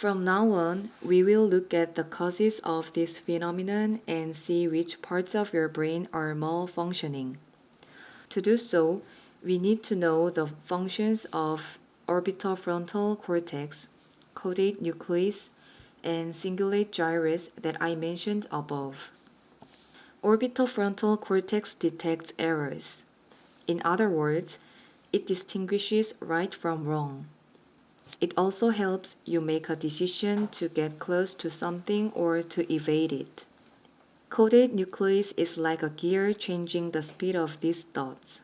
From now on, we will look at the causes of this phenomenon and see which parts of your brain are malfunctioning. To do so, we need to know the functions of orbitofrontal cortex, caudate nucleus, and cingulate gyrus that I mentioned above. Orbitofrontal cortex detects errors. In other words, it distinguishes right from wrong. It also helps you make a decision to get close to something or to evade it. Caudate nucleus is like a gear changing the speed of these thoughts.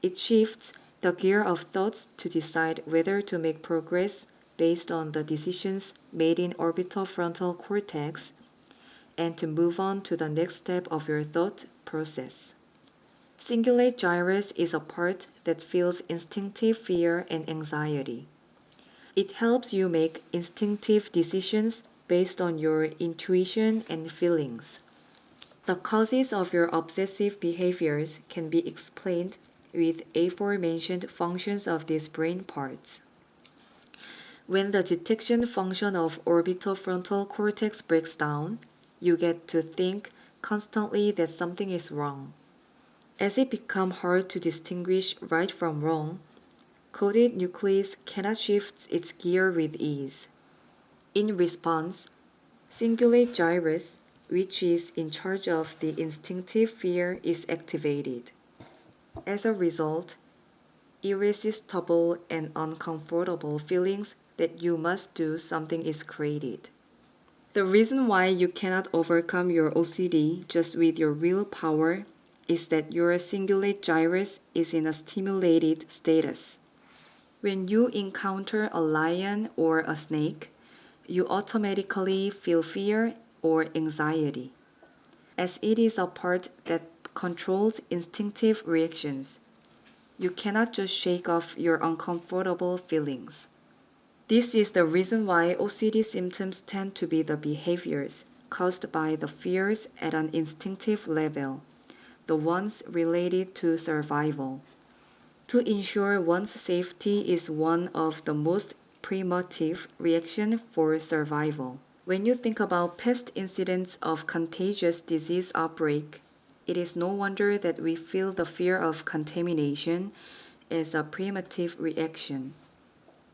It shifts the gear of thoughts to decide whether to make progress based on the decisions made in orbitofrontal cortex and to move on to the next step of your thought process. Cingulate gyrus is a part that feels instinctive fear and anxiety. It helps you make instinctive decisions based on your intuition and feelings. The causes of your obsessive behaviors can be explained with aforementioned functions of these brain parts. When the detection function of orbitofrontal cortex breaks down, you get to think constantly that something is wrong. As it becomes hard to distinguish right from wrong, caudate nucleus cannot shift its gear with ease. In response, cingulate gyrus, which is in charge of the instinctive fear, is activated. As a result, irresistible and uncomfortable feelings that you must do something is created. The reason why you cannot overcome your OCD just with your willpower is that your cingulate gyrus is in a stimulated status. When you encounter a lion or a snake, you automatically feel fear or anxiety. As it is a part that controls instinctive reactions, you cannot just shake off your uncomfortable feelings. This is the reason why OCD symptoms tend to be the behaviors caused by the fears at an instinctive level, the ones related to survival. To ensure one's safety is one of the most primitive reactions for survival. When you think about past incidents of contagious disease outbreak, it is no wonder that we feel the fear of contamination as a primitive reaction.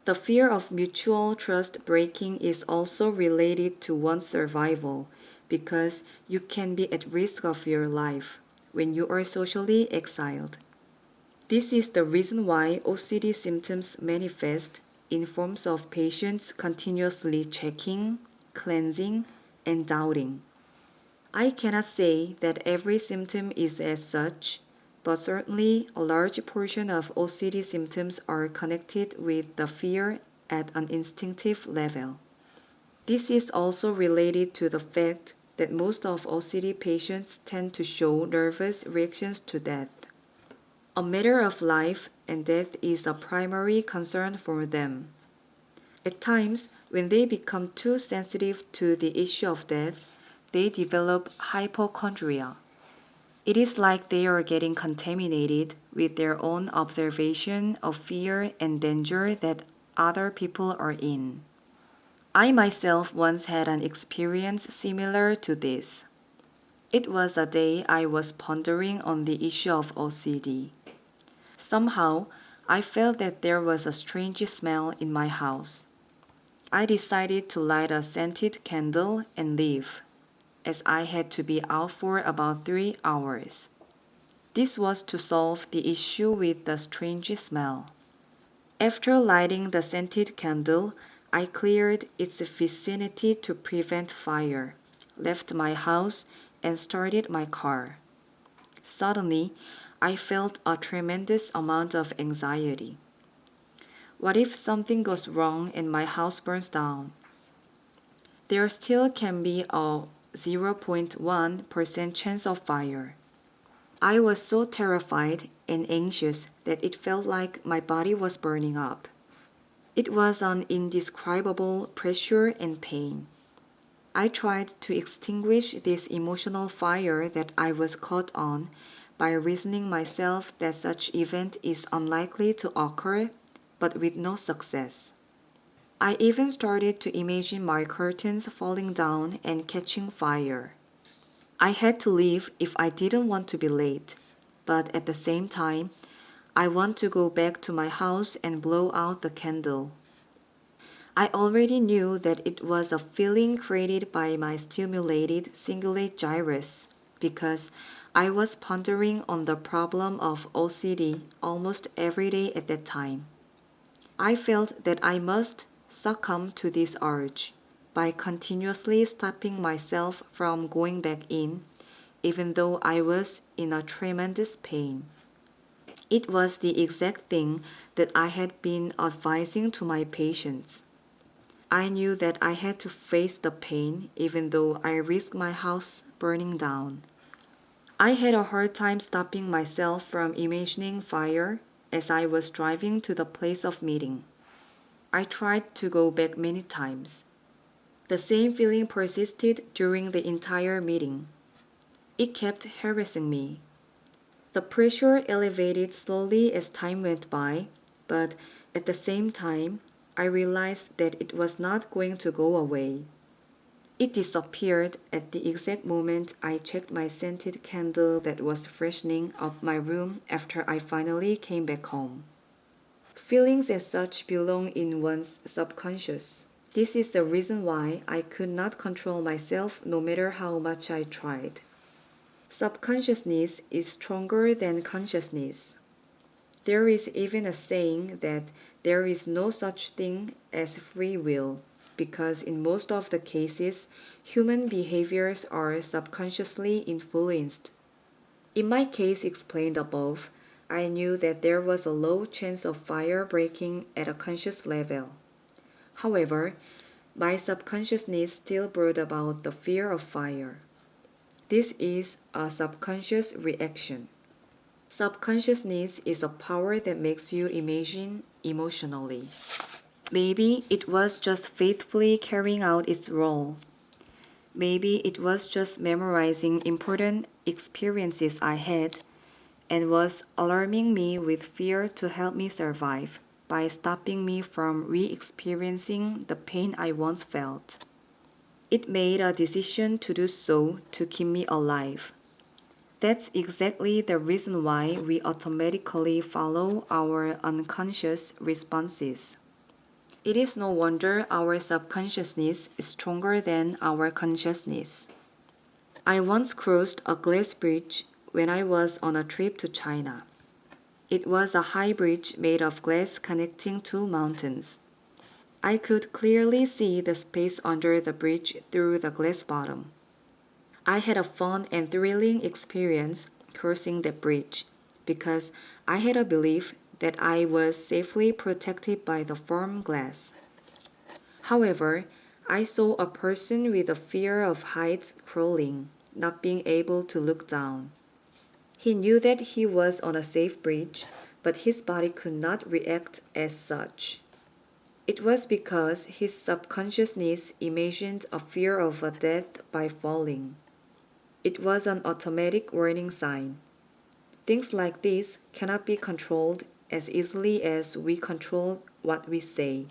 The fear of mutual trust breaking is also related to one's survival because you can be at risk of your life when you are socially exiled. This is the reason why OCD symptoms manifest in forms of patients continuously checking, cleansing, and doubting. I cannot say that every symptom is as such, but certainly a large portion of OCD symptoms are connected with the fear at an instinctive level. This is also related to the fact that most of OCD patients tend to show nervous reactions to death. A matter of life and death is a primary concern for them. At times, when they become too sensitive to the issue of death, they develop hypochondria. It is like they are getting contaminated with their own observation of fear and danger that other people are in. I myself once had an experience similar to this. It was a day I was pondering on the issue of OCD. Somehow, I felt that there was a strange smell in my house. I decided to light a scented candle and leave, as I had to be out for about 3 hours. This was to solve the issue with the strange smell. After lighting the scented candle, I cleared its vicinity to prevent fire, left my house, and started my car. Suddenly, I felt a tremendous amount of anxiety. What if something goes wrong and my house burns down? There still can be a 0.1% chance of fire. I was so terrified and anxious that it felt like my body was burning up. It was an indescribable pressure and pain. I tried to extinguish this emotional fire that I was caught on by reasoning myself that such event is unlikely to occur, but with no success. I even started to imagine my curtains falling down and catching fire. I had to leave if I didn't want to be late, but at the same time, I want to go back to my house and blow out the candle. I already knew that it was a feeling created by my stimulated cingulate gyrus because I was pondering on the problem of OCD almost every day at that time. I felt that I must succumb to this urge by continuously stopping myself from going back in, even though I was in a tremendous pain. It was the exact thing that I had been advising to my patients. I knew that I had to face the pain even though I risked my house burning down. I had a hard time stopping myself from imagining fire as I was driving to the place of meeting. I tried to go back many times. The same feeling persisted during the entire meeting. It kept harassing me. The pressure elevated slowly as time went by, but at the same time, I realized that it was not going to go away. It disappeared at the exact moment I checked my scented candle that was freshening up my room after I finally came back home. Feelings as such belong in one's subconscious. This is the reason why I could not control myself no matter how much I tried. Subconsciousness is stronger than consciousness. There is even a saying that there is no such thing as free will, because in most of the cases, human behaviors are subconsciously influenced. In my case explained above, I knew that there was a low chance of fire breaking at a conscious level. However, my subconsciousness still brought about the fear of fire. This is a subconscious reaction. Subconsciousness is a power that makes you imagine emotionally. Maybe it was just faithfully carrying out its role. Maybe it was just memorizing important experiences I had and was alarming me with fear to help me survive by stopping me from re-experiencing the pain I once felt. It made a decision to do so to keep me alive. That's exactly the reason why we automatically follow our unconscious responses. It is no wonder our subconsciousness is stronger than our consciousness. I once crossed a glass bridge when I was on a trip to China. It was a high bridge made of glass connecting two mountains. I could clearly see the space under the bridge through the glass bottom. I had a fun and thrilling experience crossing the bridge because I had a belief that I was safely protected by the firm glass. However, I saw a person with a fear of heights crawling, not being able to look down. He knew that he was on a safe bridge, but his body could not react as such. It was because his subconsciousness imagined a fear of a death by falling. It was an automatic warning sign. Things like this cannot be controlled as easily as we control what we say.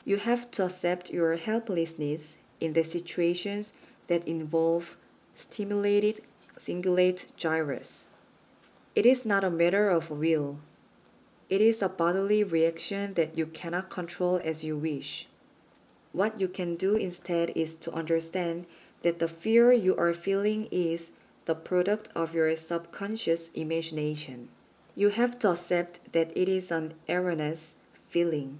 You have to accept your helplessness in the situations that involve stimulated cingulate gyrus. It is not a matter of will. It is a bodily reaction that you cannot control as you wish. What you can do instead is to understand that the fear you are feeling is the product of your subconscious imagination. You have to accept that it is an erroneous feeling.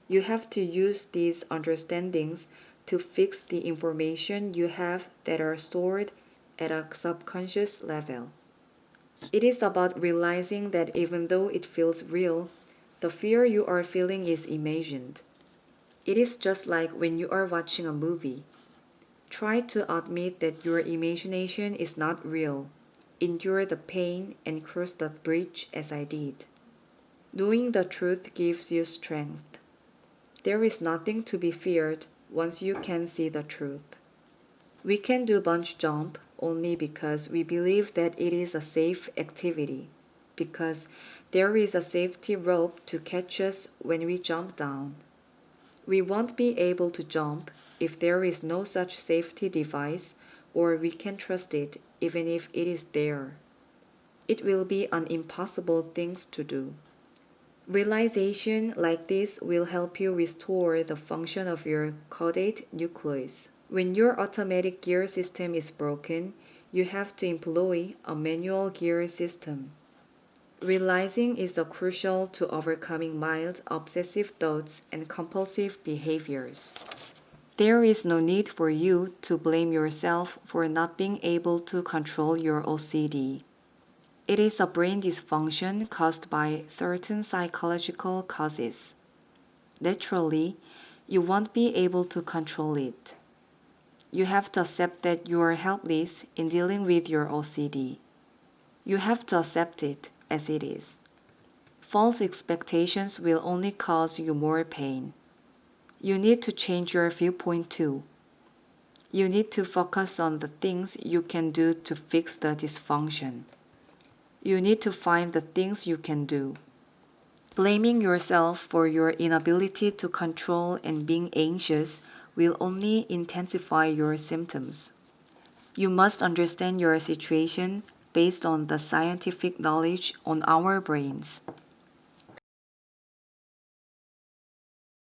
You have to use these understandings to fix the information you have that are stored at a subconscious level. It is about realizing that even though it feels real, the fear you are feeling is imagined. It is just like when you are watching a movie. Try to admit that your imagination is not real. Endure the pain and cross that bridge as I did. Knowing the truth gives you strength. There is nothing to be feared once you can see the truth. We can do bungee jump only because we believe that it is a safe activity, because there is a safety rope to catch us when we jump down. We won't be able to jump if there is no such safety device, or we can't trust it even if it is there. It will be an impossible thing to do. Realization like this will help you restore the function of your caudate nucleus. When your automatic gear system is broken, you have to employ a manual gear system. Realizing is crucial to overcoming mild obsessive thoughts and compulsive behaviors. There is no need for you to blame yourself for not being able to control your OCD. It is a brain dysfunction caused by certain psychological causes. Naturally, you won't be able to control it. You have to accept that you are helpless in dealing with your OCD. You have to accept it as it is. False expectations will only cause you more pain. You need to change your viewpoint too. You need to focus on the things you can do to fix the dysfunction. You need to find the things you can do. Blaming yourself for your inability to control and being anxious will only intensify your symptoms. You must understand your situation based on the scientific knowledge on our brains.